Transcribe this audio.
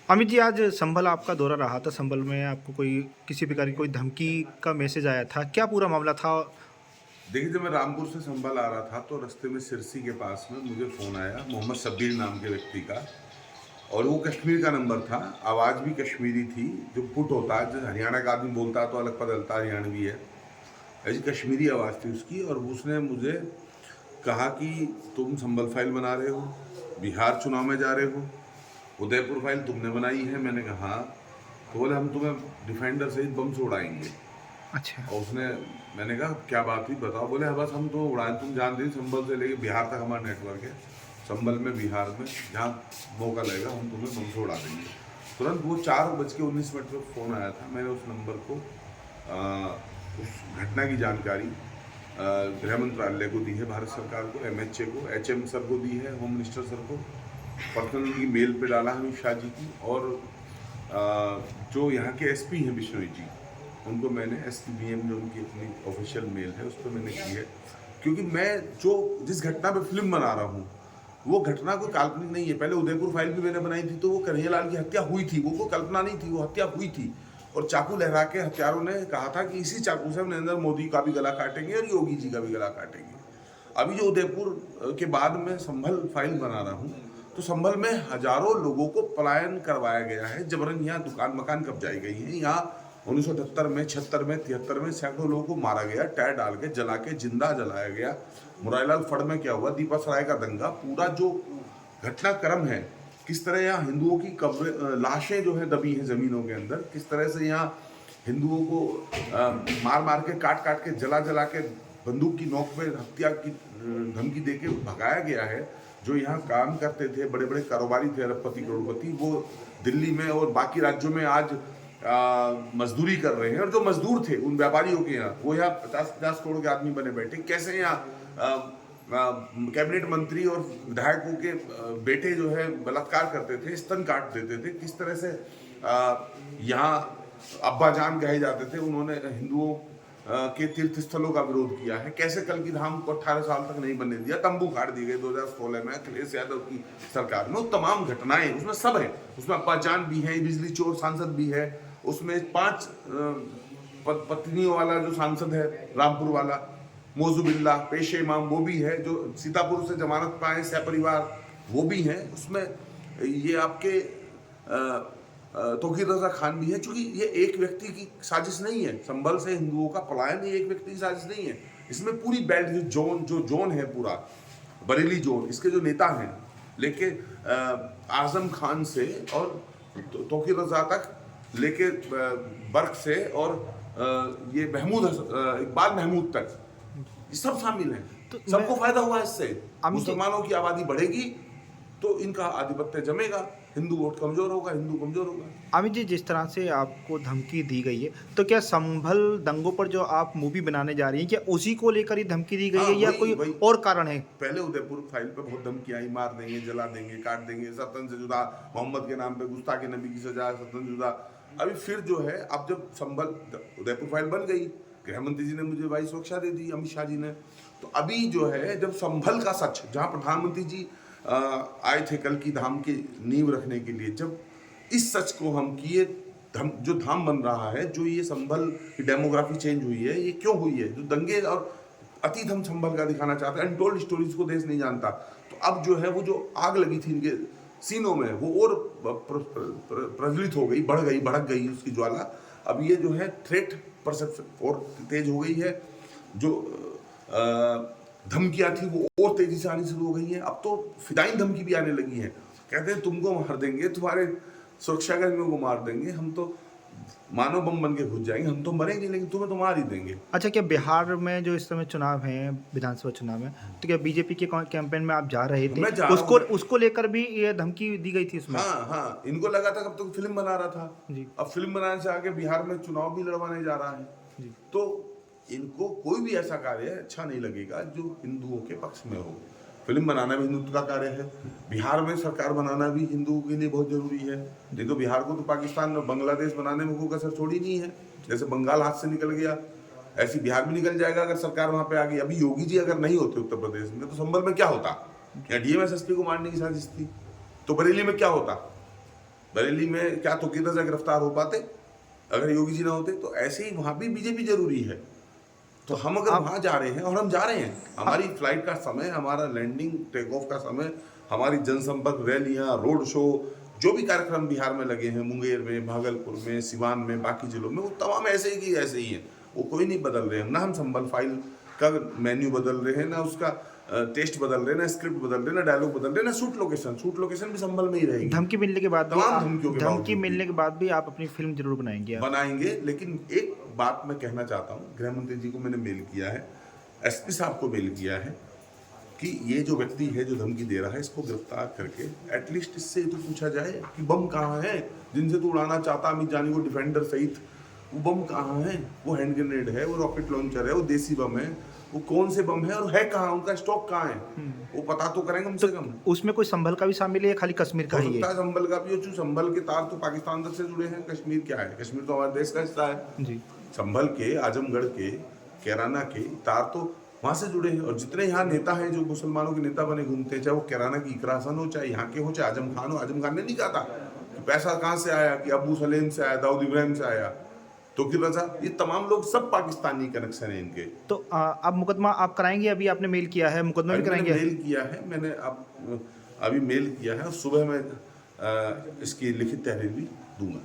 अमित जी, आज संभल आपका दौरा रहा था। संभल में आपको कोई किसी प्रकार की कोई धमकी का मैसेज आया था, क्या पूरा मामला था? देखिए, जब मैं रामपुर से संभल आ रहा था तो रास्ते में सिरसी के पास में मुझे फ़ोन आया मोहम्मद शब्बीर नाम के व्यक्ति का। और वो कश्मीर का नंबर था, आवाज़ भी कश्मीरी थी। जो पुट होता है, जैसे हरियाणा का आदमी बोलता है तो अलग बदलता हरियाणवी है, ऐसी कश्मीरी आवाज़ थी उसकी। और उसने मुझे कहा कि तुम संभल फाइल बना रहे हो, बिहार चुनाव में जा रहे हो, उदयपुर फाइल तुमने बनाई है। मैंने कहा हाँ। तो बोले हम तुम्हें डिफेंडर सहित बम से उड़ाएंगे। अच्छा। और उसने, मैंने कहा क्या बात हुई बताओ। बोले हाँ बस हम तो उड़ाए, तुम जानते हो संभल से लेके बिहार तक हमारा नेटवर्क है। संभल में, बिहार में जहाँ मौका लगेगा हम तुम्हें बम से उड़ा देंगे। तुरंत वो 4:19 पर फ़ोन आया था। मैंने उस नंबर को उस घटना की जानकारी गृह मंत्रालय को दी है, भारत सरकार को, MHA को, HM सर को दी है, होम मिनिस्टर सर को। पर्सनल की मेल पे डाला अमित शाह जी की। और जो यहाँ के SP हैं बिश्नोई जी, उनको मैंने SPBM जो उनकी अपनी ऑफिशियल मेल है उस पर मैंने की है। क्योंकि मैं जो जिस घटना पे फिल्म बना रहा हूँ वो घटना कोई काल्पनिक नहीं है। पहले उदयपुर फाइल भी मैंने बनाई थी तो वो कन्हैयालाल की हत्या हुई थी, वो कोई कल्पना नहीं थी, वो हत्या हुई थी। और चाकू लहरा के हत्यारों ने कहा था कि इसी चाकू से हम नरेंद्र मोदी का भी गला काटेंगे और योगी जी का भी गला काटेंगे। अभी जो उदयपुर के बाद में संभल फाइल बना रहा हूँ, तो संभल में हजारों लोगों को पलायन करवाया गया है, जबरन यहाँ दुकान मकान कब्जाई गई है। यहाँ 1978 में, 76 में, 73 में सैकड़ों लोगों को मारा गया, टायर डाल के जला के जिंदा जलाया गया। मुरारीलाल फड़ में क्या हुआ, दीपा सराय का दंगा, पूरा जो घटनाक्रम है, किस तरह यहाँ हिंदुओं की कब्र लाशें जो है दबी हैं जमीनों के अंदर, किस तरह से यहाँ हिंदुओं को मार मार के, काट काट के, जला जला के, बंदूक की नोक पे हत्या की धमकी दे के भगाया गया है। जो यहाँ काम करते थे, बड़े बड़े कारोबारी थे, अरबपति करोड़पति, वो दिल्ली में और बाकी राज्यों में आज मजदूरी कर रहे हैं। और जो मजदूर थे उन व्यापारियों के यहाँ, वो यहाँ 50-50 करोड़ के आदमी बने बैठे। कैसे यहाँ कैबिनेट मंत्री और विधायकों के बेटे जो है बलात्कार करते थे, स्तन काट देते थे। किस तरह से यहाँ अब्बा जान कहे जाते थे, उन्होंने हिंदुओं के तीर्थ स्थलों का विरोध किया है। कैसे कल की धाम को 18 साल तक नहीं बनने दिया, तंबू काट दिए गए 2016 में अखिलेश यादव की सरकार में। वो तमाम घटनाएं उसमें सब है, उसमें अब्बा जान भी है, बिजली चोर सांसद भी है, उसमें 5 पत्नियों वाला जो सांसद है रामपुर वाला मौजूबिल्ला पेशे इमाम, वो भी है। जो सीतापुर से जमानत पाए सहपरिवार, वो भी हैं उसमें। ये आपके तौकीर रजा खान भी है। चूंकि ये एक व्यक्ति की साजिश नहीं है, संभल से हिंदुओं का पलायन ये एक व्यक्ति की साजिश नहीं है। इसमें पूरी बेल्ट जो जोन है, पूरा बरेली जोन, इसके जो नेता हैं, लेके आजम खान से और तौकीर रजा तक, लेके बर्क से और ये इकबाल महमूद तक, ये सब शामिल हैं। तो सबको फायदा हुआ इससे। अमित जी, मुसलमानों की आबादी बढ़ेगी तो इनका आधिपत्य जमेगा, हिंदू वोट कमजोर होगा, हिंदू कमजोर होगा। अमित जी, जिस तरह से आपको धमकी दी गई है, तो क्या संभल दंगों पर जो आप मूवी बनाने जा रही हैं, क्या उसी को लेकर ही धमकी दी गई हाँ, है या वही कोई वही और कारण है? पहले उदयपुर फाइल पे बहुत धमकी आई, मार देंगे, जला देंगे, काट देंगे, सतन से जुदा, मोहम्मद के नाम पे गुस्ताखी नबी की सजा, सतन जुदा। अभी फिर जो है, अब जब संभल उदयपुर फाइल बन गई, गृह मंत्री जी ने मुझे वायु सुरक्षा दे दी, अमित शाह जी ने। तो अभी जो है, जब संभल का सच, जहाँ प्रधानमंत्री जी आए थे कल की धाम की नींव रखने के लिए, जब इस सच को हम किए, जो धाम बन रहा है, जो ये संभल की डेमोग्राफी चेंज हुई है, ये क्यों हुई है, जो दंगे और अतीत हम संभल का दिखाना चाहते हैं, अनटोल्ड स्टोरीज को देश नहीं जानता। तो अब जो है, वो जो आग लगी थी इनके सीनों में, वो और प्रज्वलित हो गई, बढ़ गई, भड़क गई उसकी ज्वाला। अब ये जो है थ्रेट परसेप्शन और तेज हो गई है। जो धमकियां थी वो और तेजी से आनी शुरू हो गई हैं। अब तो फिदाइन धमकी भी आने लगी है। कहते हैं तुमको मार देंगे, तुम्हारे सुरक्षाकर्मियों को मार देंगे, हम तो मानव बम बन के घुस जाएंगे, हम तो मरेंगे लेकिन तुम्हें तो मार ही देंगे। अच्छा, क्या बिहार में जो इस समय चुनाव हैं, विधानसभा चुनाव है, तो क्या बीजेपी के कैंपेन में आप जा रहे थे? मैं जा रहा उसको हूँ। उसको लेकर भी ये धमकी दी गई थी इसमें? हाँ हाँ, इनको लगा था कब तक फिल्म बना रहा था। जी। अब फिल्म बनाने से आगे बिहार में चुनाव भी लड़वाने जा रहा है। जी। तो इनको कोई भी ऐसा कार्य अच्छा नहीं लगेगा जो हिंदुओं के पक्ष में हो। फिल्म बनाना भी हिंदुत्व का कार्य है, बिहार में सरकार बनाना भी हिंदुओं के लिए बहुत जरूरी है। नहीं तो बिहार को तो पाकिस्तान और बांग्लादेश बनाने में कोई कसर छोड़ी नहीं है। जैसे बंगाल हाथ से निकल गया, ऐसी बिहार भी निकल जाएगा अगर सरकार वहां पे आ गई। अभी योगी जी अगर नहीं होते उत्तर प्रदेश में, तो संभल में क्या होता? या DMSSP को मारने की साजिश थी, तो बरेली में क्या होता? बरेली में क्या तोक़ीद रज़ा गिरफ्तार हो पाते अगर योगी जी ना होते? तो ऐसे ही वहाँ भी बीजेपी जरूरी है। तो हम अगर वहाँ जा रहे हैं और हम जा रहे हैं, हमारी फ्लाइट का समय, हमारा लैंडिंग टेक ऑफ का समय, हमारी जनसंपर्क रैलियाँ, रोड शो, जो भी कार्यक्रम बिहार में लगे हैं, मुंगेर में, भागलपुर में, सिवान में, बाकी जिलों में, वो तमाम ऐसे ही की ऐसे ही हैं। वो कोई नहीं बदल रहे हैं। ना हम संभल फाइल का मेन्यू बदल रहे हैं, ना उसका टेस्ट बदल रहे हैं, ना स्क्रिप्ट बदल रहे हैं, ना डायलॉग बदल रहे हैं, ना शूट लोकेशन भी संभल में ही रहेगी। धमकी मिलने के बाद भी तमाम धमकियों के धमकी बावजूद मिलने के बाद भी आप अपनी फिल्म जरूर बनाएंगे आप? बनाएंगे। लेकिन एक बात मैं कहना चाहता हूँ, गृह मंत्री जी को मैंने मेल किया है, एसपी साहब को मेल किया है कि ये जो व्यक्ति है जो धमकी दे रहा है, इसको गिरफ्तार करके एटलीस्ट इससे तो पूछा जाए कि बम कहाँ है जिनसे तू उड़ाना चाहता अमित जानी को, डिफेंडर सहित। वो बम कहाँ है? वो हैंड ग्रेनेड है, वो रॉकेट लॉन्चर है, वो देसी बम है, वो कौन से बम है और है कहाँ, उनका स्टॉक कहाँ है, वो पता तो करेंगे कम से कम। उसमें कोई संभल का भी शामिल है या खाली कश्मीर का हो ही सकता है? है संभल का भी हो, चूंकि संभल के तार तो पाकिस्तान तक से जुड़े हैं। कश्मीर क्या है? कश्मीर तो हमारे देश का हिस्सा है। जी। संभल के, आजमगढ़ के, कैराना के तार तो वहाँ से जुड़े हैं। और जितने यहाँ नेता हैं जो मुसलमानों के नेता बने घूमते हैं, चाहे वो कैराना की इकरा हसन हो, चाहे यहाँ के हो, चाहे आजम खान हो। आजम खान ने नहीं कहा था कि पैसा कहाँ से आया, कि अबू सलेम से आया, दाऊद इब्राहिम से आया, तोक़ीद रज़ा, ये तमाम लोग सब पाकिस्तानी कनेक्शन है इनके। तो अब मुकदमा आप कराएंगे? अभी आपने मेल किया है, मुकदमा भी मैंने कराएंगे? मेल किया है, मैंने अब अभी मेल किया है और सुबह मैं इसकी लिखित तहरीर भी दूंगा।